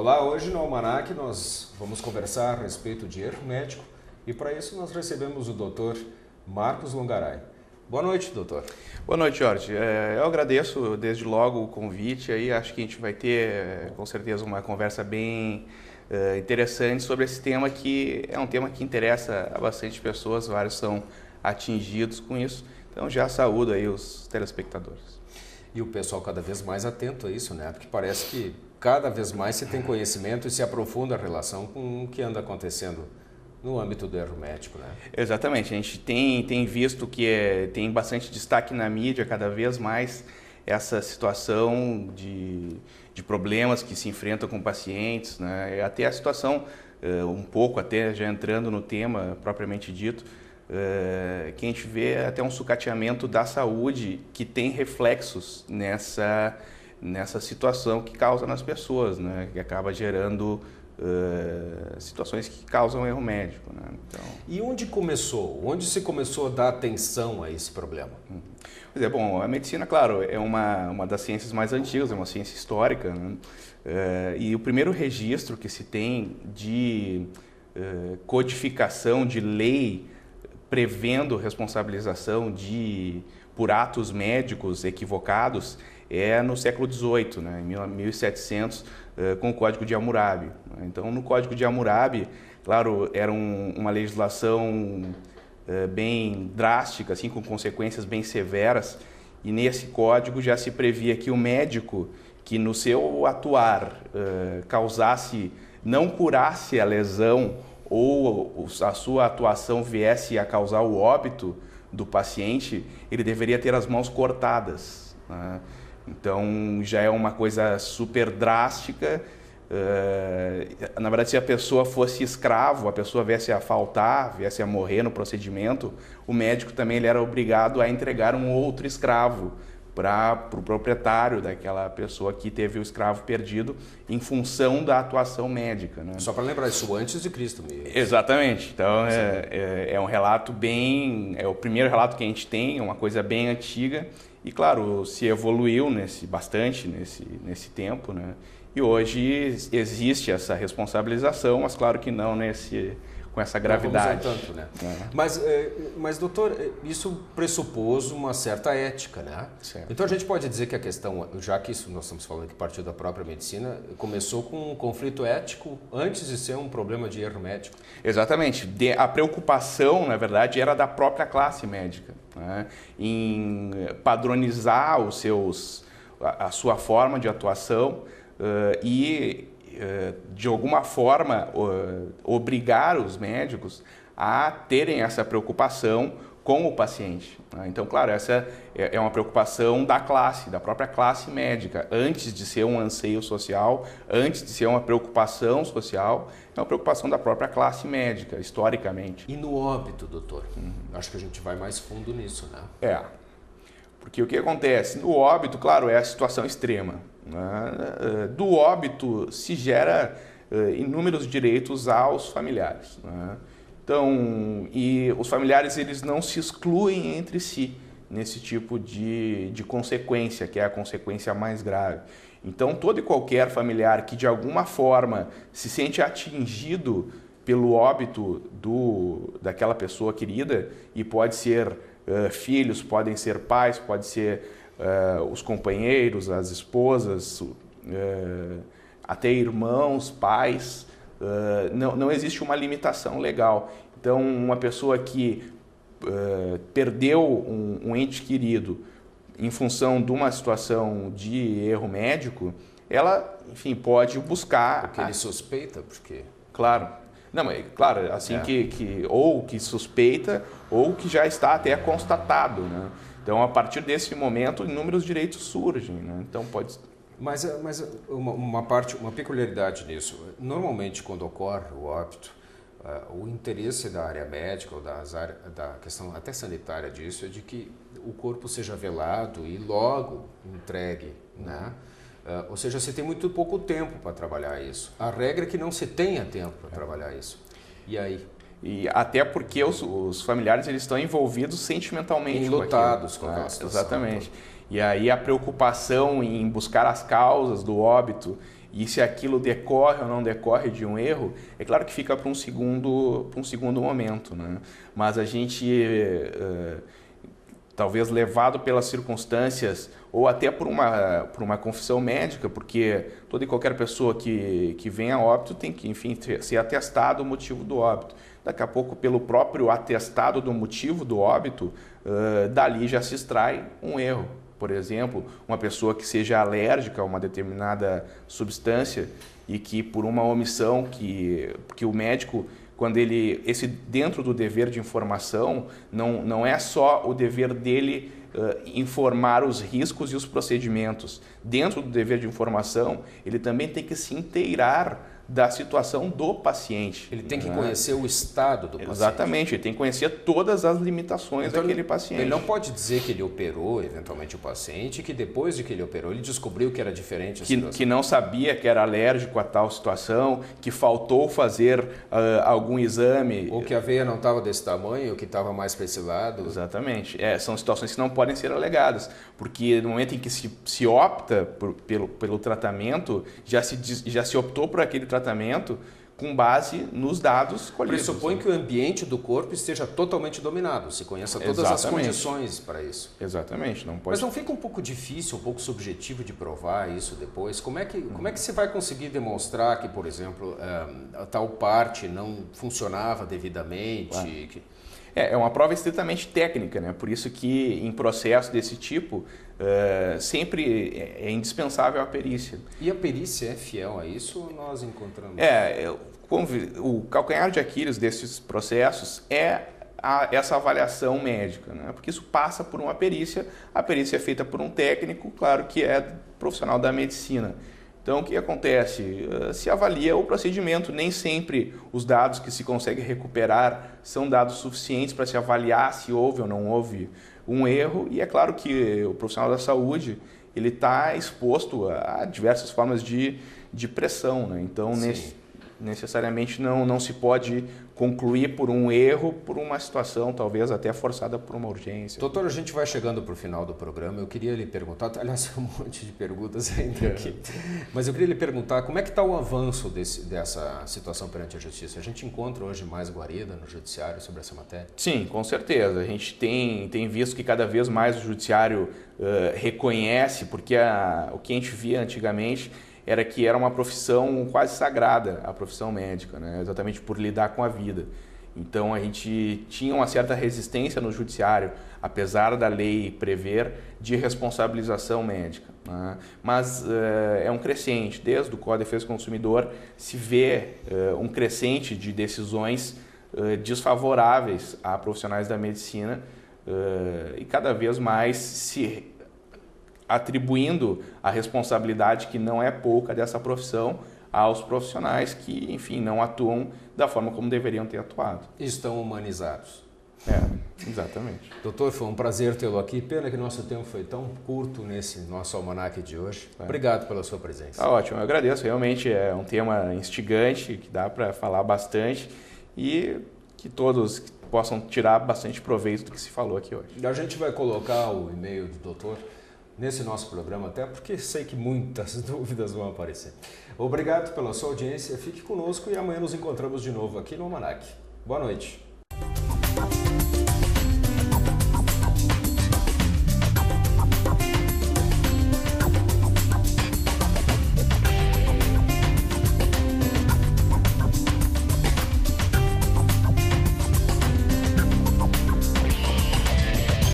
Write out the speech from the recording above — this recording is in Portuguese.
Olá, hoje no Almanac nós vamos conversar a respeito de erro médico e para isso nós recebemos o Dr. Marcos Longaray. Boa noite, doutor. Boa noite, Jorge. Eu agradeço desde logo o convite aí, acho que a gente vai ter com certeza uma conversa bem interessante sobre esse tema que é um tema que interessa a bastante pessoas, vários são atingidos com isso, então já saúdo aí os telespectadores. E o pessoal cada vez mais atento a isso, né? Porque parece que cada vez mais se tem conhecimento e se aprofunda a relação com o que anda acontecendo no âmbito do erro médico, né? Exatamente, a gente tem visto que tem bastante destaque na mídia cada vez mais essa situação de problemas que se enfrentam com pacientes, né? Até a situação, um pouco até já entrando no tema propriamente dito, que a gente vê até um sucateamento da saúde que tem reflexos nessa situação que causa nas pessoas, né? Que acaba gerando situações que causam erro médico, né? Então... E onde começou? Onde se começou a dar atenção a esse problema? Pois é, bom, a medicina, claro, é uma das ciências mais antigas, é uma ciência histórica, né? E o primeiro registro que se tem de codificação de lei prevendo responsabilização por atos médicos equivocados é no século XVIII, né, em 1700, com o Código de Hammurabi. Então, no Código de Hammurabi, claro, era uma legislação bem drástica, assim, com consequências bem severas, e nesse código já se previa que o médico que no seu atuar não curasse a lesão ou a sua atuação viesse a causar o óbito do paciente, ele deveria ter as mãos cortadas, né? Então já é uma coisa super drástica. Na verdade, se a pessoa fosse escravo, a pessoa viesse a faltar, viesse a morrer no procedimento, o médico também ele era obrigado a entregar um outro escravo para o proprietário daquela pessoa que teve o escravo perdido em função da atuação médica, né? Só para lembrar, isso antes de Cristo mesmo. Exatamente. Então é um relato é o primeiro relato que a gente tem, é uma coisa bem antiga e, claro, se evoluiu bastante nesse tempo, né? E hoje existe essa responsabilização, mas claro que não com essa gravidade. Não tanto, né? Mas, doutor, isso pressupôs uma certa ética, né? Certo. Então a gente pode dizer que a questão, já que isso nós estamos falando que partiu da própria medicina, começou com um conflito ético antes de ser um problema de erro médico. Exatamente. A preocupação, na verdade, era da própria classe médica, né? Em padronizar a sua forma de atuação de alguma forma obrigar os médicos a terem essa preocupação com o paciente, né? Então, claro, essa é uma preocupação da própria classe médica, antes de ser um anseio social, antes de ser uma preocupação social, é uma preocupação da própria classe médica, historicamente. E no óbito, doutor? Acho que a gente vai mais fundo nisso, né? Porque o que acontece? No óbito, claro, é a situação extrema, né? Do óbito se gera inúmeros direitos aos familiares, né? Então, e os familiares eles não se excluem entre si nesse tipo de consequência, que é a consequência mais grave. Então, todo e qualquer familiar que de alguma forma se sente atingido pelo óbito daquela pessoa querida, e pode ser filhos, podem ser pais, pode ser os companheiros, as esposas, até irmãos, pais, não existe uma limitação legal. Então, uma pessoa que perdeu um ente querido em função de uma situação de erro médico, ela, enfim, pode buscar... Porque ele suspeita, porque... Claro. Não, mas claro, assim ou que suspeita ou que já está até constatado, né? Então, a partir desse momento, inúmeros direitos surgem, né? Então, pode... Mas uma peculiaridade nisso, normalmente quando ocorre o óbito, o interesse da área médica ou da questão até sanitária disso é de que o corpo seja velado e logo entregue, né? Ou seja, você tem muito pouco tempo para trabalhar isso. A regra é que não se tenha tempo para trabalhar isso. E aí? E até porque os familiares eles estão envolvidos sentimentalmente enlutados com aquela situação. Exatamente. E aí a preocupação em buscar as causas do óbito e se aquilo decorre ou não decorre de um erro, é claro que fica para um segundo momento, né? Mas a gente, talvez levado pelas circunstâncias ou até por uma confissão médica, porque toda e qualquer pessoa que vem a óbito tem que, enfim, ser atestado o motivo do óbito. Daqui a pouco, pelo próprio atestado do motivo do óbito, dali já se extrai um erro. Por exemplo, uma pessoa que seja alérgica a uma determinada substância e que por uma omissão que o médico, quando dentro do dever de informação, não é só o dever dele informar os riscos e os procedimentos. Dentro do dever de informação, ele também tem que se inteirar da situação do paciente. Ele tem que conhecer o estado do paciente. Exatamente, ele tem que conhecer todas as limitações daquele paciente. Ele não pode dizer que ele operou, eventualmente, o paciente, e que depois de que ele operou, ele descobriu que era diferente a situação. Que não sabia que era alérgico a tal situação, que faltou fazer algum exame. Ou que a veia não estava desse tamanho, ou que estava mais para esse lado. Exatamente. São situações que não podem ser alegadas, porque no momento em que se opta pelo tratamento, já se optou por aquele tratamento com base nos dados colhidos. Pressupõe que o ambiente do corpo esteja totalmente dominado, se conheça todas as condições para isso. Exatamente. Não pode... Mas não fica um pouco difícil, um pouco subjetivo de provar isso depois? Como é que você vai conseguir demonstrar que, por exemplo, a tal parte não funcionava devidamente? Claro. É uma prova estritamente técnica, né? Por isso que em processo desse tipo sempre é indispensável a perícia. E a perícia é fiel a isso ou nós encontramos? O calcanhar de Aquiles desses processos é essa avaliação médica, né? Porque isso passa por uma perícia, a perícia é feita por um técnico, claro que é profissional da medicina. Então, o que acontece? Se avalia o procedimento, nem sempre os dados que se consegue recuperar são dados suficientes para se avaliar se houve ou não houve um erro, e é claro que o profissional da saúde ele está exposto a diversas formas de pressão, né? Então, necessariamente não se pode concluir por um erro, por uma situação talvez até forçada por uma urgência. Doutor, a gente vai chegando para o final do programa. Eu queria lhe perguntar, aliás, um monte de perguntas ainda aqui, mas eu queria lhe perguntar como é que está o avanço dessa situação perante a justiça? A gente encontra hoje mais guarida no judiciário sobre essa matéria? Sim, com certeza. A gente tem visto que cada vez mais o judiciário reconhece, porque o que a gente via antigamente era que era uma profissão quase sagrada, a profissão médica, né? Exatamente por lidar com a vida. Então a gente tinha uma certa resistência no judiciário, apesar da lei prever, de responsabilização médica, né? Mas é um crescente, desde o Código de Defesa do Consumidor se vê um crescente de decisões desfavoráveis a profissionais da medicina e cada vez mais se atribuindo a responsabilidade, que não é pouca, dessa profissão aos profissionais que, enfim, não atuam da forma como deveriam ter atuado. Estão humanizados. Exatamente. Doutor, foi um prazer tê-lo aqui. Pena que nosso tempo foi tão curto nesse nosso almanaque de hoje. Obrigado pela sua presença. Tá ótimo, eu agradeço. Realmente é um tema instigante, que dá para falar bastante e que todos possam tirar bastante proveito do que se falou aqui hoje. A gente vai colocar o e-mail do doutor nesse nosso programa, até porque sei que muitas dúvidas vão aparecer. Obrigado pela sua audiência, fique conosco e amanhã nos encontramos de novo aqui no Almanac. Boa noite.